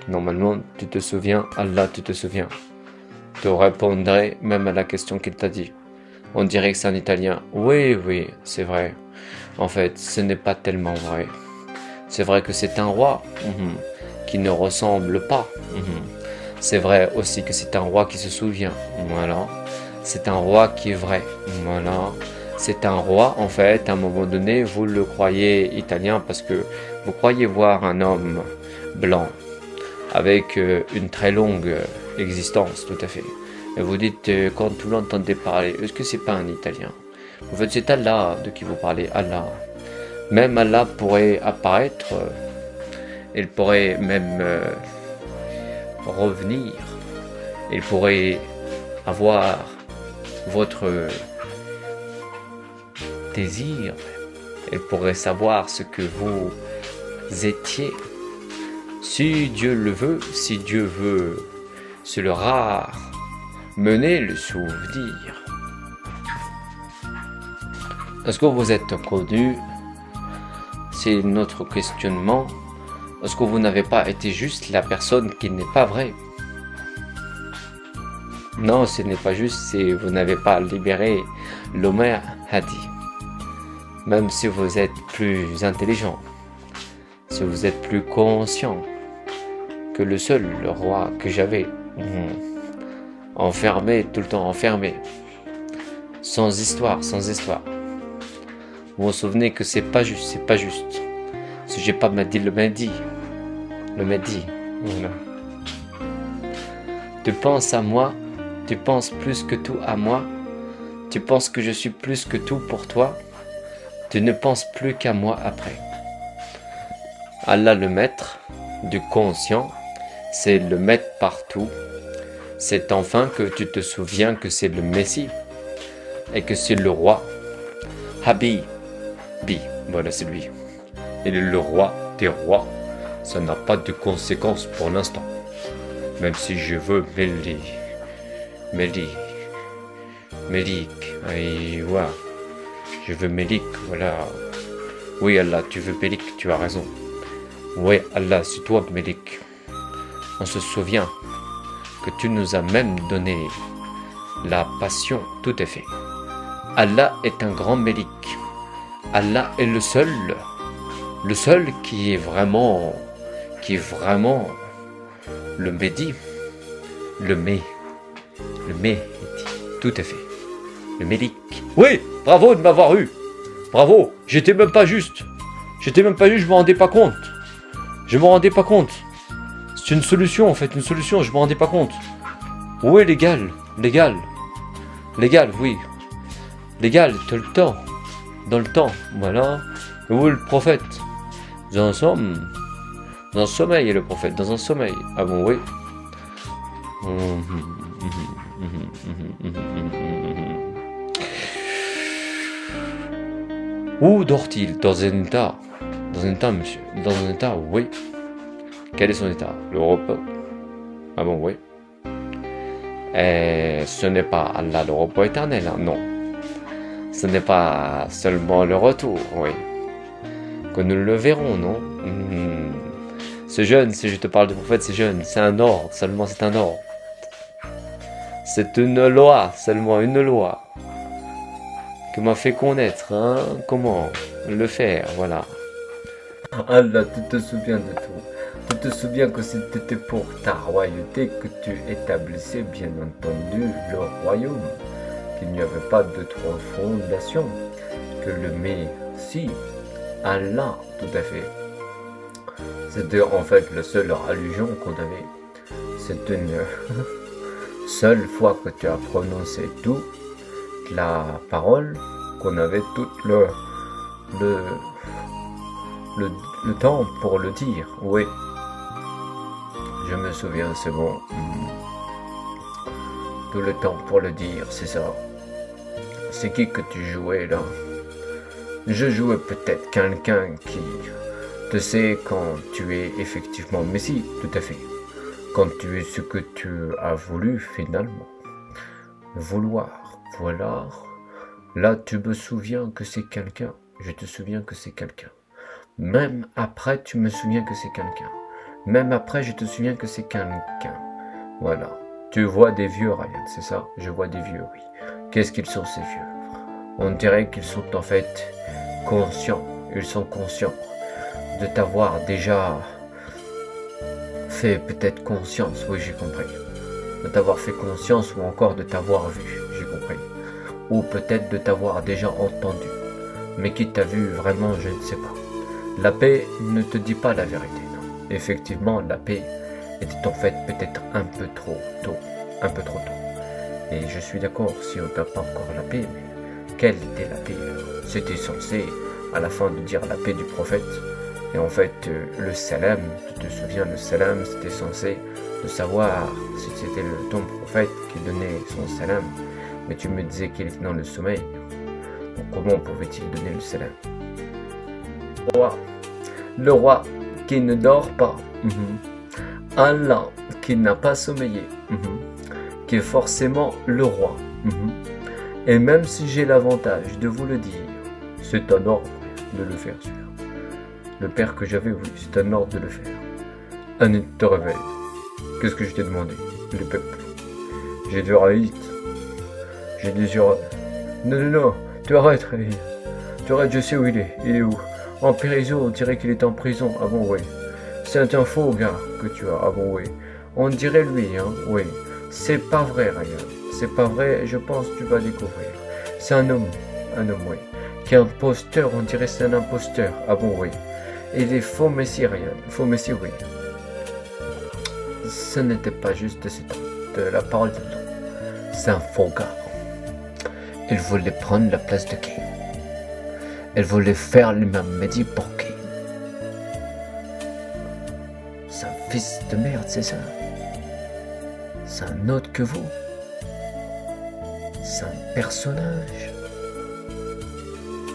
Normalement, tu te souviens, Allah, tu te souviens. Tu répondrais même à la question qu'il t'a dit. On dirait que c'est un italien. Oui, oui, c'est vrai. En fait, ce n'est pas tellement vrai. C'est vrai que c'est un roi qui ne ressemble pas. C'est vrai aussi que c'est un roi qui se souvient. Voilà. C'est un roi qui est vrai. Voilà. C'est un roi, en fait, à un moment donné, vous le croyez italien parce que vous croyez voir un homme blanc avec une très longue existence, tout à fait. Et vous dites, quand vous l'entendez parler, est-ce que c'est pas un italien? En fait, c'est Allah de qui vous parlez, Allah. Même Allah pourrait apparaître, il pourrait même revenir, il pourrait avoir votre désir, il pourrait savoir ce que vous étiez. Si Dieu le veut, si Dieu veut se le mener le souvenir. Est-ce que vous êtes connu? C'est notre questionnement. Est-ce que vous n'avez pas été juste la personne qui n'est pas vraie? Non, ce n'est pas juste si vous n'avez pas libéré l'Omer Hadi. Même si vous êtes plus intelligent, si vous êtes plus conscient que le seul roi que j'avais, enfermé, tout le temps enfermé, sans histoire, sans histoire. Vous vous souvenez que c'est pas juste, c'est pas juste. Si j'ai pas dit le Mehdi, voilà. Tu penses à moi, tu penses plus que tout à moi, tu penses que je suis plus que tout pour toi, tu ne penses plus qu'à moi après. Allah le maître du conscient, c'est le maître partout. C'est enfin que tu te souviens que c'est le Messie et que c'est le roi. Habib, voilà c'est lui. Il est le roi des rois. Ça n'a pas de conséquences pour l'instant. Même si je veux Mélik, ouais. Je veux Mélik, voilà. Oui Allah, tu veux Mélik, tu as raison. Oui Allah, c'est toi Mélik. On se souvient que tu nous as même donné la passion, tout à fait. Allah est un grand Mélik. Allah est le seul qui est vraiment le Mehdi, le Mehdi, tout à fait, le Mélik. Oui, bravo de m'avoir eu, bravo, j'étais même pas juste, je me rendais pas compte, c'est une solution en fait, je me rendais pas compte. Oui, légal, oui, légal, dans le temps, voilà. Où est le prophète? Dans un sommeil, le prophète, dans un sommeil. Ah bon, oui. Où dort-il? Dans un état, monsieur. Dans un état, oui. Quel est son état? Le repos. Ah bon, oui. Et ce n'est pas Allah le repos éternel, hein, non. Ce n'est pas seulement le retour, oui. Que nous le verrons, non? C'est jeune, si je te parle de prophète, c'est jeune. C'est un ordre, seulement c'est un ordre. C'est une loi, seulement une loi. Que m'a fait connaître, hein? Comment le faire, voilà. Allah, tu te souviens de tout. Tu te souviens que c'était pour ta royauté que tu établissais, bien entendu, le royaume. Qu'il n'y avait pas d'autre fondation que le Messie, Allah, tout à fait. C'était en fait la seule religion qu'on avait. C'est une seule fois que tu as prononcé toute la parole qu'on avait tout le temps pour le dire. Oui, je me souviens, c'est bon. Tout le temps pour le dire, c'est ça. C'est qui que tu jouais là? Je jouais peut-être quelqu'un qui te sait quand tu es effectivement Messie, tout à fait. Quand tu es ce que tu as voulu finalement. Vouloir, voilà. Là, tu me souviens que c'est quelqu'un. Je te souviens que c'est quelqu'un. Même après, tu me souviens que c'est quelqu'un. Même après, je te souviens que c'est quelqu'un. Voilà. Tu vois des vieux, Ryan, c'est ça? Je vois des vieux, oui. Qu'est-ce qu'ils sont, ces vieux? On dirait qu'ils sont en fait conscients. Ils sont conscients de t'avoir déjà fait peut-être conscience. Oui, j'ai compris. De t'avoir fait conscience ou encore de t'avoir vu. J'ai compris. Ou peut-être de t'avoir déjà entendu. Mais qui t'a vu vraiment, je ne sais pas. La paix ne te dit pas la vérité, non. Effectivement, la paix était en fait peut-être un peu trop tôt. Un peu trop tôt. Et je suis d'accord si on n'a pas encore la paix, mais quelle était la paix? C'était censé, à la fin de dire la paix du prophète. Et en fait, le salam, tu te souviens, le salam, c'était censé de savoir si c'était ton prophète qui donnait son salam. Mais tu me disais qu'il était dans le sommeil. Donc comment pouvait-il donner le salam? Le roi qui ne dort pas. Allah qui n'a pas sommeillé. Qui est forcément le roi. Et même si j'ai l'avantage de vous le dire, c'est un ordre de le faire sûr. Le père que j'avais, oui, c'est un ordre de le faire. Anne, te réveille. Qu'est-ce que je t'ai demandé? Le peuple. J'ai du raït. J'ai des yeux. Non, tu arrêtes, Rayid. Tu arrêtes, je sais où il est. Il est où? En prison, on dirait qu'il est en prison. Ah bon, oui. C'est un faux gars que tu as. Ah bon, oui. On dirait lui, hein, oui. C'est pas vrai, Ryan. C'est pas vrai, je pense que tu vas découvrir. C'est un homme, oui. Qui est imposteur, on dirait que c'est un imposteur. Ah bon, oui. Il est faux messie, Ryan. Faux messie, oui. Ce n'était pas juste de la parole de l'homme. C'est un faux gars. Il voulait prendre la place de Cain. Il voulait faire l'imam Mehdi pour Cain. C'est un fils de merde, c'est ça. C'est un autre que vous. C'est un personnage.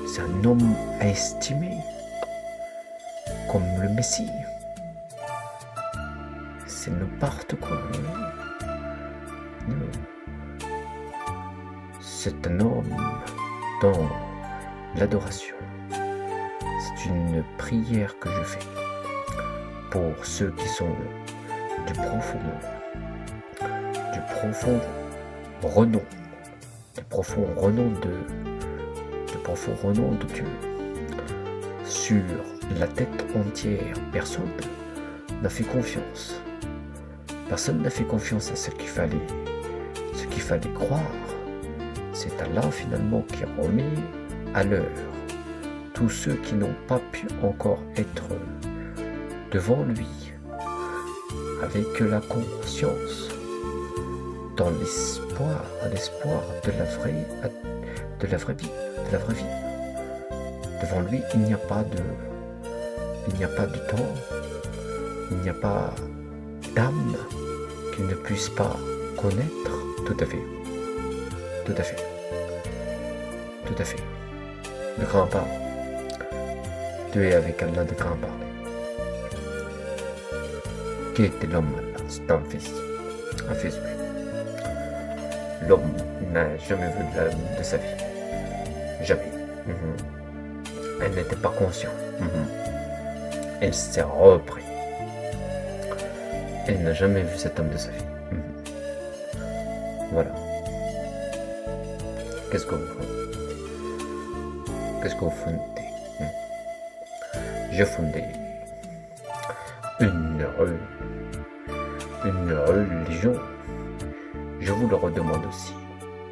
C'est un homme à estimer. Comme le Messie. C'est n'importe quoi. Non. C'est un homme dans l'adoration. C'est une prière que je fais pour ceux qui sont du profond renom, du profond renom de Dieu. Sur la tête entière, personne n'a fait confiance. Personne n'a fait confiance à ce qu'il fallait croire. C'est Allah finalement qui remet à l'heure tous ceux qui n'ont pas pu encore être devant lui, avec la conscience, dans l'espoir de la vraie vie. Devant lui, il n'y a pas de temps, il n'y a pas d'âme qu'il ne puisse pas connaître. Tout à fait. De grand pas. Tu es avec Allah de grand pas. Qui était l'homme, Allah? C'est un fils, oui. L'homme n'a jamais vu de sa vie. Jamais. Elle n'était pas consciente. Elle s'est repris. Elle n'a jamais vu cet homme de sa vie. Voilà. Qu'est-ce que vous fondez? J'ai fondé une religion. Je vous le redemande aussi.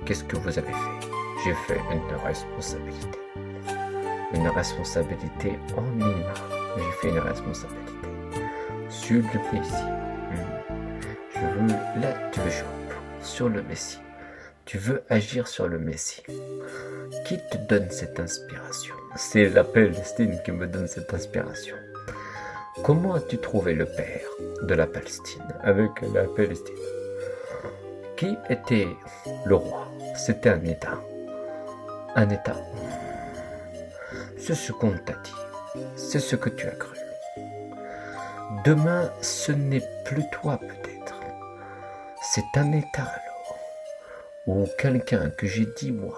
Qu'est-ce que vous avez fait? J'ai fait une responsabilité. Une responsabilité en imam. J'ai fait une responsabilité sur le Messie. Je veux là, tu veux sur le Messie. Tu veux agir sur le Messie. Qui te donne cette inspiration? C'est la Palestine qui me donne cette inspiration. Comment as-tu trouvé le père de la Palestine avec la Palestine? Qui était le roi? C'était un État. Un État. C'est ce qu'on t'a dit. C'est ce que tu as cru. Demain, ce n'est plus toi peut-être. C'est un État alors. Ou quelqu'un que j'ai dit moi.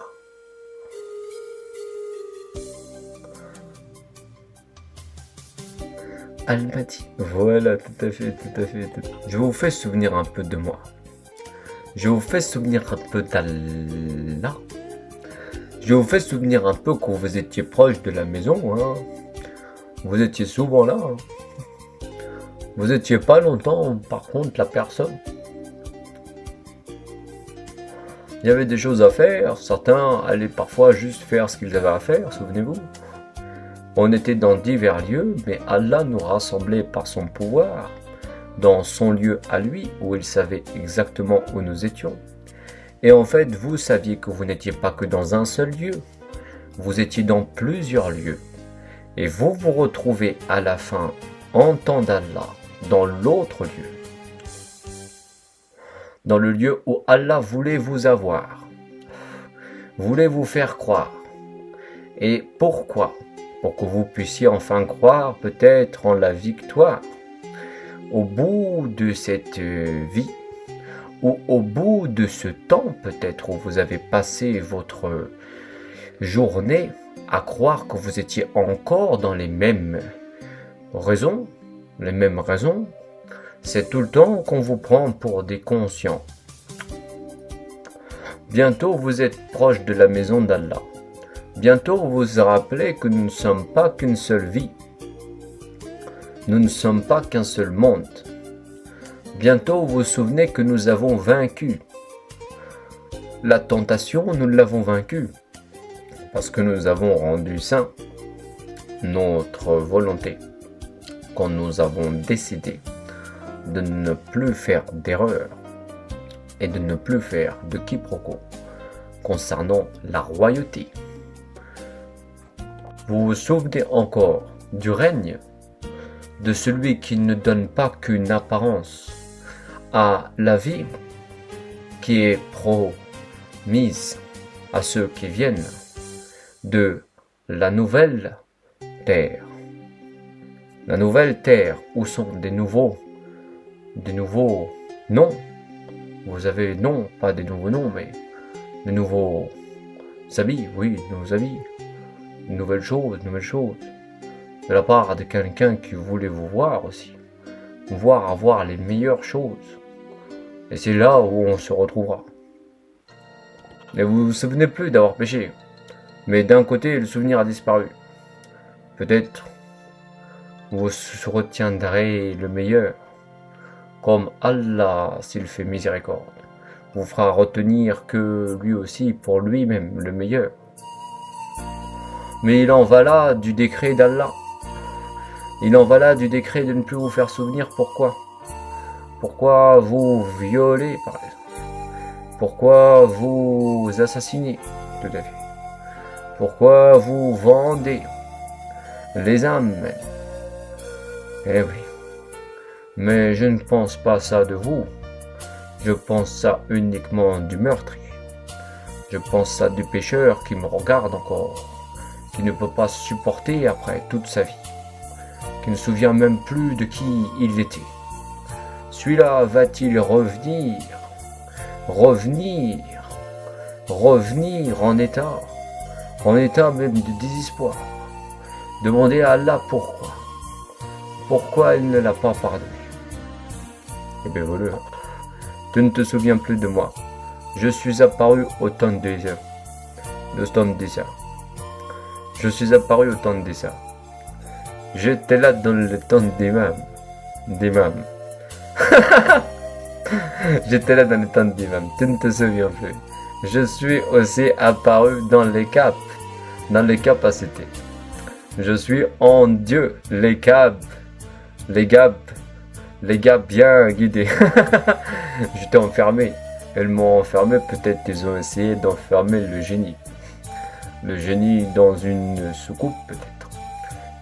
Almaty. Voilà, tout à fait, tout à fait. Je vous fais souvenir un peu de moi. Je vous fais souvenir un peu d'Allah. Je vous fais souvenir un peu quand vous étiez proche de la maison. Hein. Vous étiez souvent là. Hein. Vous étiez pas longtemps, par contre, la personne. Il y avait des choses à faire. Certains allaient parfois juste faire ce qu'ils avaient à faire, souvenez-vous. On était dans divers lieux, mais Allah nous rassemblait par son pouvoir, dans son lieu à lui, où il savait exactement où nous étions. Et en fait, vous saviez que vous n'étiez pas que dans un seul lieu, vous étiez dans plusieurs lieux. Et vous vous retrouvez à la fin, en temps d'Allah, dans l'autre lieu. Dans le lieu où Allah voulait vous avoir, voulait vous faire croire. Et pourquoi ? Pour que vous puissiez enfin croire peut-être en la victoire. Au bout de cette vie, ou au bout de ce temps peut-être où vous avez passé votre journée à croire que vous étiez encore dans les mêmes raisons, c'est tout le temps qu'on vous prend pour des conscients. Bientôt vous êtes proche de la maison d'Allah. Bientôt vous vous rappelez que nous ne sommes pas qu'une seule vie. Nous ne sommes pas qu'un seul monde. Bientôt vous vous souvenez que nous avons vaincu. La tentation, nous l'avons vaincue. Parce que nous avons rendu saint notre volonté. Quand nous avons décidé de ne plus faire d'erreur et de ne plus faire de quiproquo concernant la royauté. Vous vous souvenez encore du règne de celui qui ne donne pas qu'une apparence à la vie qui est promise à ceux qui viennent de la nouvelle terre. La nouvelle terre où sont des nouveaux noms. Vous avez non, pas des nouveaux noms, mais des nouveaux habits, oui, de nouveaux habits. Nouvelles choses, de la part de quelqu'un qui voulait vous voir aussi, voir avoir les meilleures choses. Et c'est là où on se retrouvera. Et vous vous souvenez plus d'avoir péché, mais d'un côté le souvenir a disparu. Peut-être vous retiendrez le meilleur, comme Allah, s'il fait miséricorde, vous fera retenir que lui aussi, pour lui-même, le meilleur. Mais il en va là du décret d'Allah. Il en va là du décret de ne plus vous faire souvenir. Pourquoi ? Pourquoi vous violez, par exemple ? Pourquoi vous assassinez ? Tout à fait. Pourquoi vous vendez les âmes ? Eh oui. Mais je ne pense pas ça de vous. Je pense ça uniquement du meurtrier. Je pense ça du pécheur qui me regarde encore, qui ne peut pas supporter après toute sa vie, qui ne se souvient même plus de qui il était. Celui-là va-t-il revenir en état même de désespoir, demander à Allah pourquoi il ne l'a pas pardonné. Eh bien voilà, tu ne te souviens plus de moi. Je suis apparu au temps d'Isa. Je suis apparu au temps d'Isa. J'étais là dans le temps d'Imam. J'étais là dans le temps d'Imam. Tu ne te souviens plus. Je suis aussi apparu dans les capacités. Je suis en Dieu, les gars bien guidés. J'étais enfermé. Elles m'ont enfermé, peut-être ils ont essayé d'enfermer le génie. Le génie dans une soucoupe, peut-être.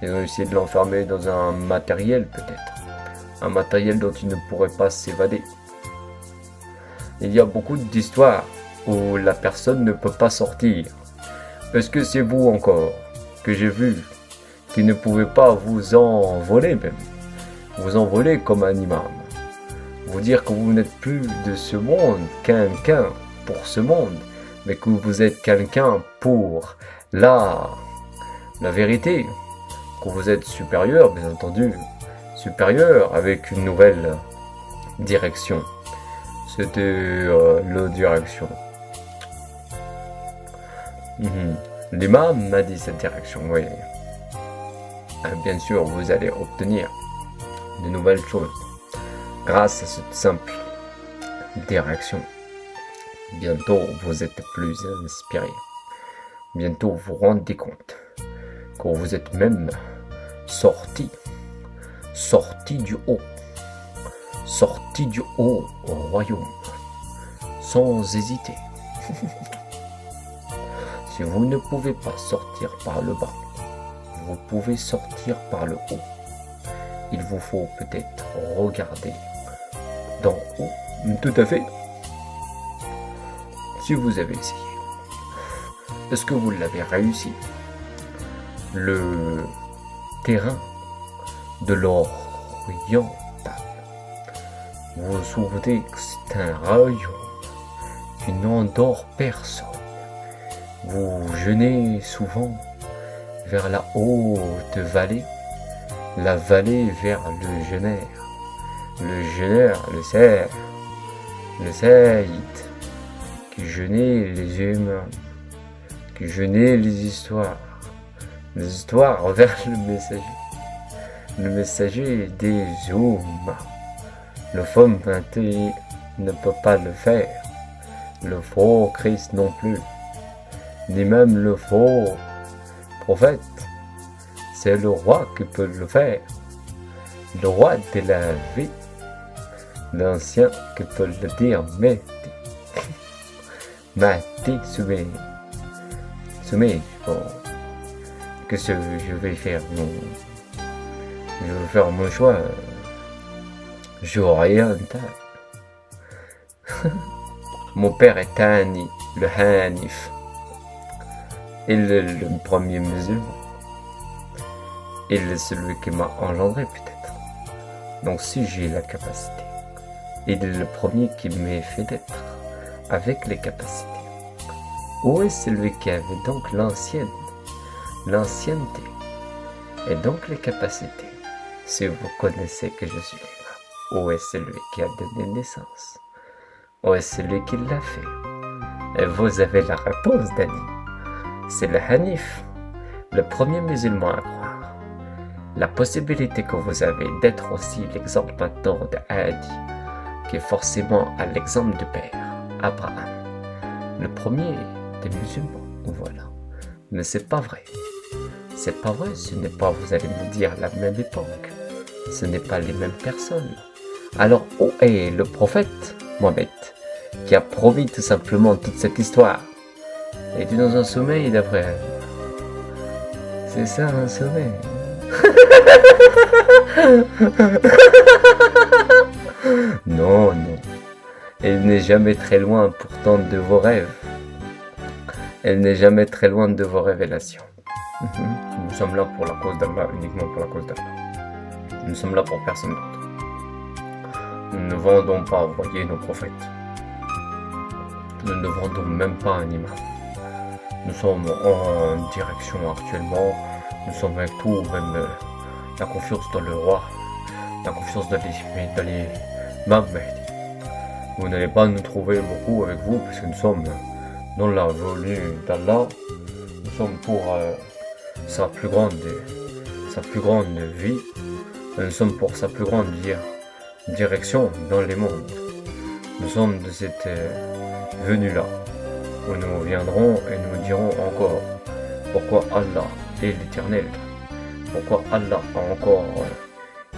Ils ont essayé de l'enfermer dans un matériel, peut-être. Un matériel dont il ne pourrait pas s'évader. Il y a beaucoup d'histoires où la personne ne peut pas sortir. Est-ce que c'est vous encore que j'ai vu qui ne pouvez pas vous envoler même? Vous envoler comme un imam. Vous dire que vous n'êtes plus de ce monde, quelqu'un pour ce monde, mais que vous êtes quelqu'un pour la vérité, que vous êtes supérieur, bien entendu, supérieur avec une nouvelle direction. C'était la direction. L'imam m'a dit cette direction, oui. Bien sûr, vous allez obtenir de nouvelles choses grâce à cette simple direction. Bientôt, vous êtes plus inspiré. Bientôt, vous vous rendez compte que vous êtes même sorti du haut au royaume, sans hésiter. Si vous ne pouvez pas sortir par le bas, vous pouvez sortir par le haut. Il vous faut peut-être regarder d'en haut. Tout à fait. Si vous avez essayé, est-ce que vous l'avez réussi? Le terrain de l'oriental. Vous vous souvenez que c'est un royaume qui n'endort personne. Vous jeûnez souvent vers la haute vallée, la vallée vers le jeûneur, le Saïd, qui jeûnait les humains, qui jeûnait les histoires vers le messager des humains. Le faux peinté ne peut pas le faire, le faux Christ non plus, ni même le faux prophète. C'est le roi qui peut le faire, le roi de la vie, l'ancien qui peut le dire. Mahdi soumet. Bon, que je vais faire mon choix. J'oriental. Mon père est le Hanif. Il est le premier musulman. Il est celui qui m'a engendré peut-être. Donc si j'ai la capacité, il est le premier qui m'a fait d'être avec les capacités. Où est celui qui avait donc l'ancienneté et donc les capacités? Si vous connaissez que je suis libre, où est celui qui a donné naissance? Où est celui qui l'a fait? Et vous avez la réponse, Dani. C'est le Hanif, le premier musulman à croire. La possibilité que vous avez d'être aussi l'exemple maintenant de Hadi, qui est forcément à l'exemple du père, Abraham, le premier des musulmans, voilà. Mais c'est pas vrai. C'est pas vrai, ce n'est pas, vous allez me dire, la même époque. Ce n'est pas les mêmes personnes. Alors, où est le prophète Mohammed, qui a promis tout simplement toute cette histoire? Il était dans un sommeil d'après. C'est ça, un sommeil. Non. Elle n'est jamais très loin pourtant de vos rêves. Elle n'est jamais très loin de vos révélations. Nous sommes là pour la cause d'Allah, uniquement pour la cause d'Allah. Nous sommes là pour personne d'autre. Nous ne vendons pas, voyez, nos prophètes. Nous ne vendons même pas un imam. Nous sommes en direction actuellement. Nous sommes avec tout, même la confiance dans le roi, la confiance dans les Mahdi. Vous n'allez pas nous trouver beaucoup avec vous, parce que nous sommes dans la volée d'Allah. Nous sommes pour sa plus grande vie. Nous sommes pour sa plus grande direction dans les mondes. Nous sommes de cette venue-là, où nous viendrons et nous dirons encore pourquoi Allah est l'éternel, pourquoi Allah a encore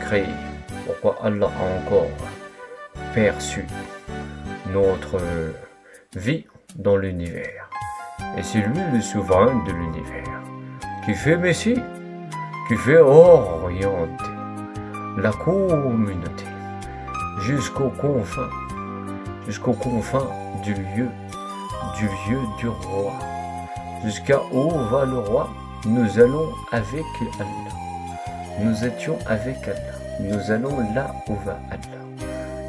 créé, pourquoi Allah a encore perçu notre vie dans l'univers. Et c'est lui le souverain de l'univers, qui fait Messie, qui fait orienter la communauté jusqu'aux confins du lieu du roi. Jusqu'à où va le roi? Nous allons avec Allah. Nous étions avec Allah. Nous allons là où va Allah.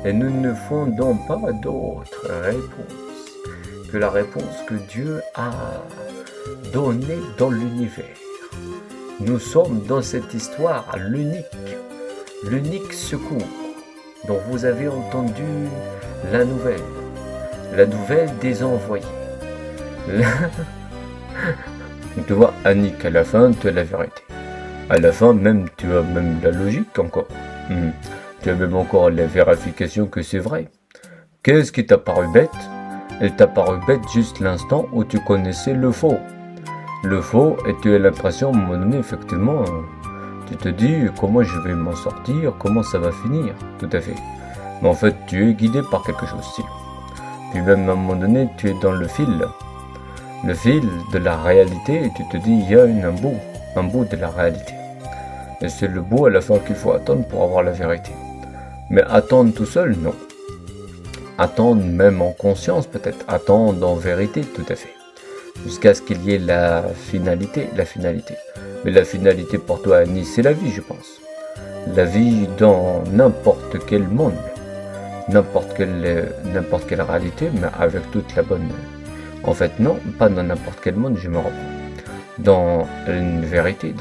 Et nous ne fondons pas d'autre réponse que la réponse que Dieu a donnée dans l'univers. Nous sommes dans cette histoire l'unique l'unique secours dont vous avez entendu la nouvelle des envoyés. Tu vois, Annick, à la fin, tu as la vérité. À la fin, même, tu as même la logique encore. Tu as même encore la vérification que c'est vrai. Qu'est-ce qui t'a paru bête? Elle t'a paru bête juste l'instant où tu connaissais le faux. Le faux, et tu as l'impression, à un moment donné, effectivement, tu te dis comment je vais m'en sortir, comment ça va finir, tout à fait. Mais en fait, tu es guidé par quelque chose aussi. Puis même à un moment donné, tu es dans le fil de la réalité, et tu te dis, il y a un bout de la réalité. Et c'est le bout à la fin qu'il faut attendre pour avoir la vérité. Mais attendre tout seul, non. Attendre même en conscience peut-être, attendre en vérité, tout à fait. Jusqu'à ce qu'il y ait la finalité. Mais la finalité pour toi, Annie, c'est la vie, je pense. La vie dans n'importe quel monde, n'importe quelle réalité, mais avec toute la bonne... En fait, non, pas dans n'importe quel monde, je me reprends. Dans une vérité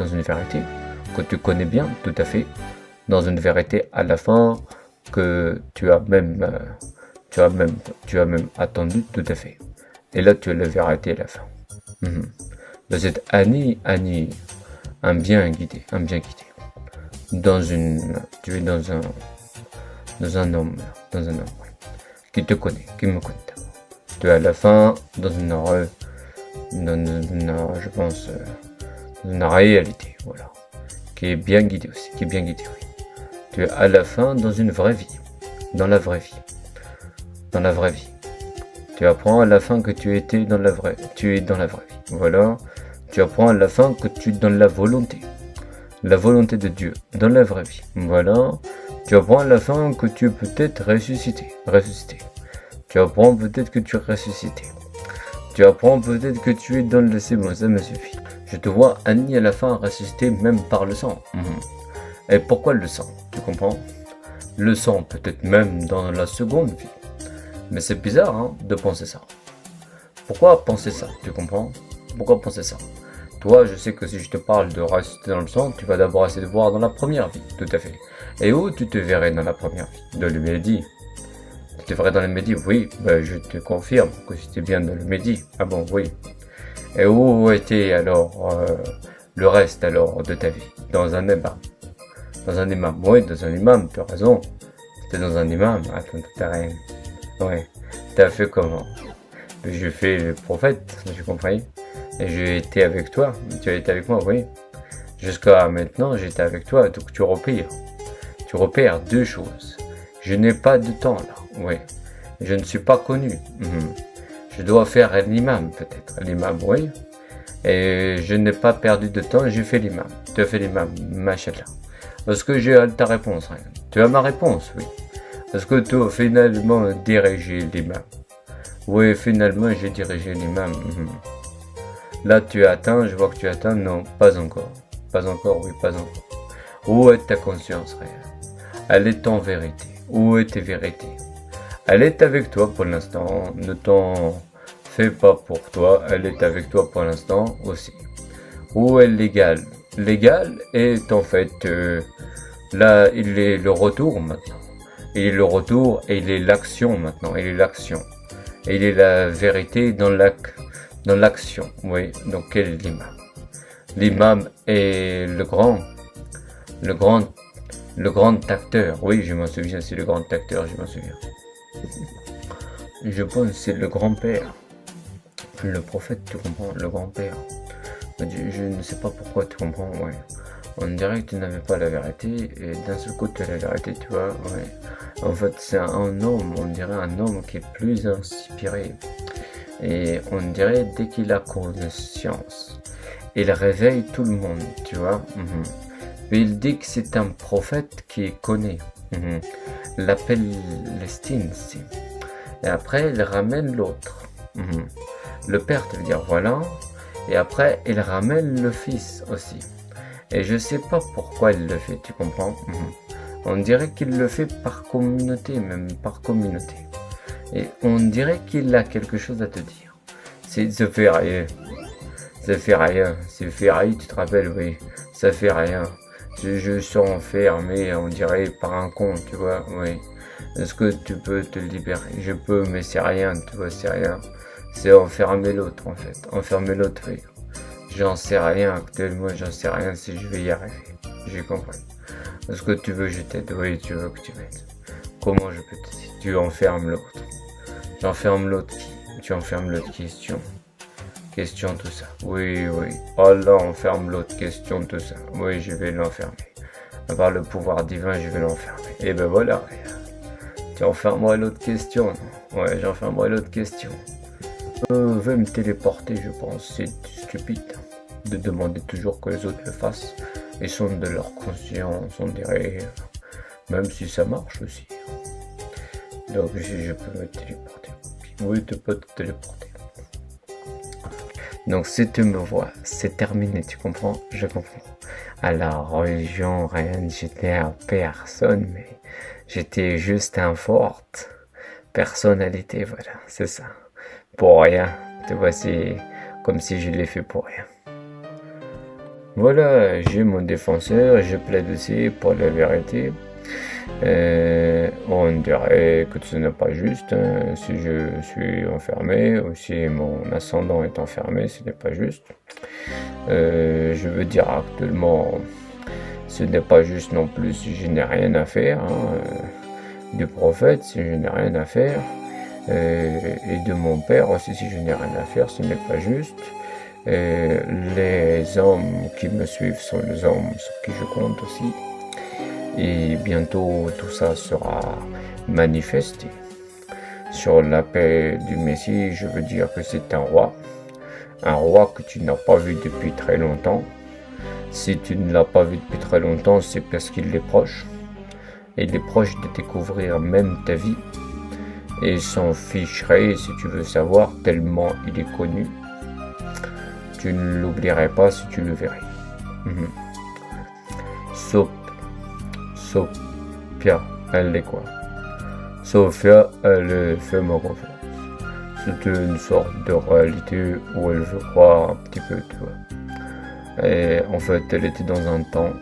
que tu connais bien, tout à fait. Dans une vérité à la fin que tu as même attendu, tout à fait. Et là, tu as la vérité à la fin. De cette Annie, un bien guidé. Tu es dans un homme, oui, qui te connaît, qui me connaît. Tu es à la fin dans une réalité, voilà, qui est bien guidée aussi, oui. Tu es à la fin dans une vraie vie, dans la vraie vie. Tu apprends à la fin que tu es dans la vraie vie, voilà. Tu apprends à la fin que tu es dans la volonté de Dieu, dans la vraie vie, voilà. Tu apprends à la fin que tu es peut-être ressuscité. Tu apprends peut-être que tu es ressuscité. Tu apprends peut-être que tu es dans le... C'est bon, ça me suffit. Je te vois, Annie, à la fin, ressuscité même par le sang. Et pourquoi le sang? Tu comprends? Le sang, peut-être même dans la seconde vie. Mais c'est bizarre, hein, de penser ça. Pourquoi penser ça? Tu comprends? Pourquoi penser ça? Toi, je sais que si je te parle de ressusciter dans le sang, tu vas d'abord essayer de voir dans la première vie, tout à fait. Et où tu te verrais dans la première vie? Dans le Midi. Tu te verrais dans le Midi? Oui, je te confirme que c'était bien dans le Midi. Ah bon, oui. Et où était alors le reste alors de ta vie? Dans un imam. Oui, dans un imam, tu as raison. C'était dans un imam. Attends, t'as rien. Ouais. T'as fait comment? J'ai fait le prophète, j'ai compris. Et j'ai été avec toi. Tu as été avec moi, oui. Jusqu'à maintenant, j'étais avec toi. Donc tu repères. Tu repères deux choses. Je n'ai pas de temps là. Oui. Je ne suis pas connu. Je dois faire l'imam peut-être. L'imam, oui. Et je n'ai pas perdu de temps. J'ai fait l'imam. Tu as fait l'imam, machallah. Est-ce que j'ai ta réponse? Tu as ma réponse, oui. Est-ce que tu as finalement dirigé l'imam? Oui, finalement, j'ai dirigé l'imam. Là, tu atteins, je vois que tu atteins. Non, pas encore. Pas encore, oui, pas encore. Où est ta conscience réelle? Elle est en vérité. Où est ta vérité? Elle est avec toi pour l'instant. Ne t'en fais pas pour toi. Elle est avec toi pour l'instant aussi. Où est l'égal? L'égal est en fait... là, il est le retour maintenant. Il est le retour et il est l'action maintenant. Il est l'action. Et il est la vérité dans l'action. Oui, donc quel est l'imam? L'imam est le grand acteur. Oui, je m'en souviens, c'est le grand acteur, je m'en souviens. Je pense que c'est le grand-père. Le prophète, tu comprends? Le grand-père. Je ne sais pas pourquoi, tu comprends? Ouais. On dirait que tu n'avais pas la vérité, et d'un seul coup tu as la vérité, tu vois, ouais. En fait, c'est un homme, on dirait un homme qui est plus inspiré. Et on dirait, dès qu'il a conscience, il réveille tout le monde, tu vois. Mais il dit que c'est un prophète qui connaît. L'appelle l'estime, si. Et après, il ramène l'autre. Le père, tu veux dire, voilà. Et après, il ramène le fils aussi. Et je sais pas pourquoi il le fait, tu comprends? On dirait qu'il le fait par communauté, même par communauté. Et on dirait qu'il a quelque chose à te dire. C'est ça fait rien. Ça fait rien. C'est fait rien, tu te rappelles, oui. Ça fait rien. Je suis enfermé, on dirait, par un con, tu vois, oui. Est-ce que tu peux te libérer? Je peux, mais c'est rien, tu vois, c'est rien. C'est enfermer l'autre, en fait. Enfermer l'autre, oui. J'en sais rien actuellement, j'en sais rien si je vais y arriver. J'ai compris. Est-ce que tu veux que je t'aide? Oui, tu veux que tu m'aides. Comment je peux t'aider? Tu enfermes l'autre. J'enferme l'autre qui? Tu enfermes l'autre question. Question, tout ça. Oui, oui. Oh là, enferme l'autre question, tout ça. Oui, je vais l'enfermer. Par le pouvoir divin, je vais l'enfermer. Et ben voilà. Tu enfermeras l'autre question, non? Ouais, j'enfermerai l'autre question. Va me téléporter, je pense. C'est stupide de demander toujours que les autres le fassent. Et sont de leur conscience, on dirait. Même si ça marche aussi. Donc, je peux me téléporter. Oui, tu peux te téléporter. Donc, si tu me vois, c'est terminé, tu comprends? Je comprends. Alors, religion, rien, j'étais à personne, mais j'étais juste un forte personnalité, voilà, c'est ça. Pour rien, tu vois, c'est comme si je l'ai fait pour rien. Voilà, j'ai mon défenseur, je plaide aussi pour la vérité. On dirait que ce n'est pas juste, hein. Si je suis enfermé ou si mon ascendant est enfermé, ce n'est pas juste. Je veux dire actuellement, ce n'est pas juste non plus si je n'ai rien à faire, hein, du prophète si je n'ai rien à faire, et de mon père aussi si je n'ai rien à faire, ce n'est pas juste. Les hommes qui me suivent sont les hommes sur qui je compte aussi. Et bientôt tout ça sera manifesté. Sur la paix du Messie, je veux dire que c'est un roi que tu n'as pas vu depuis très longtemps. Si tu ne l'as pas vu depuis très longtemps, c'est parce qu'il est proche. Il est proche de découvrir même ta vie. Et il s'en ficherait, si tu veux savoir, tellement il est connu. Tu ne l'oublierais pas si tu le verrais. Sophia, elle est quoi? Sophia, elle fait ma confiance. C'est une sorte de réalité où elle veut croire un petit peu, tu vois. Et en fait, elle était dans un temps.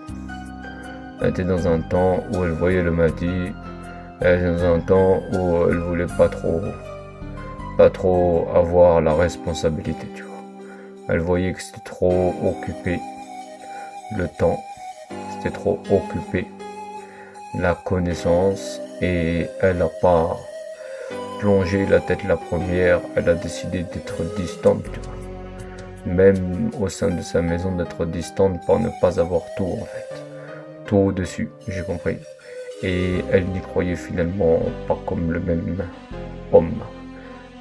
Elle était dans un temps où elle voyait le Mahdi. Elle était dans un temps où elle voulait pas trop avoir la responsabilité, tu vois. Elle voyait que c'était trop occupé. Le temps, c'était trop occupé. La connaissance, et elle n'a pas plongé la tête la première, elle a décidé d'être distante, tu vois. Même au sein de sa maison, d'être distante pour ne pas avoir tout en fait. Tout au-dessus, j'ai compris. Et elle n'y croyait finalement pas comme le même homme.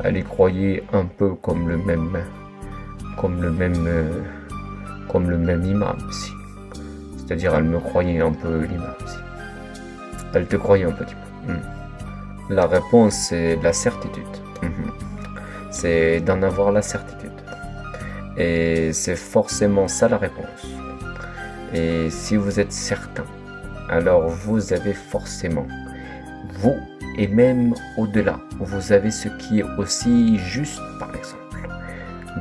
Elle y croyait un peu comme le même imam aussi. C'est-à-dire elle me croyait un peu l'imam aussi. Elle te croyait un petit peu. La réponse, c'est la certitude. C'est d'en avoir la certitude. Et c'est forcément ça la réponse. Et si vous êtes certain, alors vous avez forcément, vous et même au-delà, vous avez ce qui est aussi juste, par exemple.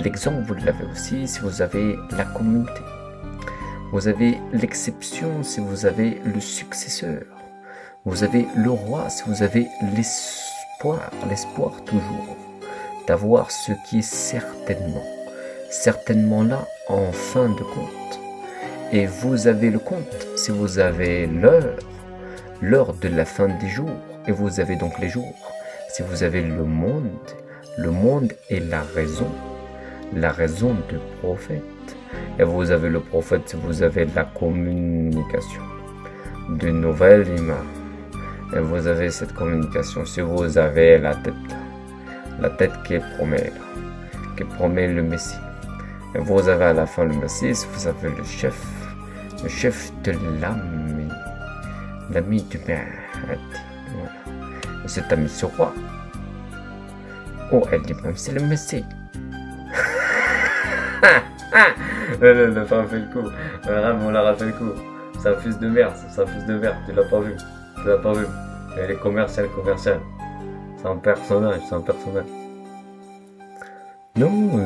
L'exemple, vous l'avez aussi si vous avez la communauté. Vous avez l'exception si vous avez le successeur. Vous avez le roi si vous avez l'espoir toujours, d'avoir ce qui est certainement là en fin de compte. Et vous avez le compte si vous avez l'heure de la fin des jours, et vous avez donc les jours. Si vous avez le monde est la raison du prophète. Et vous avez le prophète si vous avez la communication de nouvelles images. Et vous avez cette communication si vous avez la tête qui promet le Messie. Et vous avez à la fin le Messie si vous avez le chef de l'ami du Mahdi. Voilà. Et cet ami, ce roi. Oh, elle dit même c'est le Messie. Elle a pas fait le coup. On l'a fait le coup. C'est un fils de merde, tu l'as pas vu. Elle est commerciale. C'est un personnage. Non,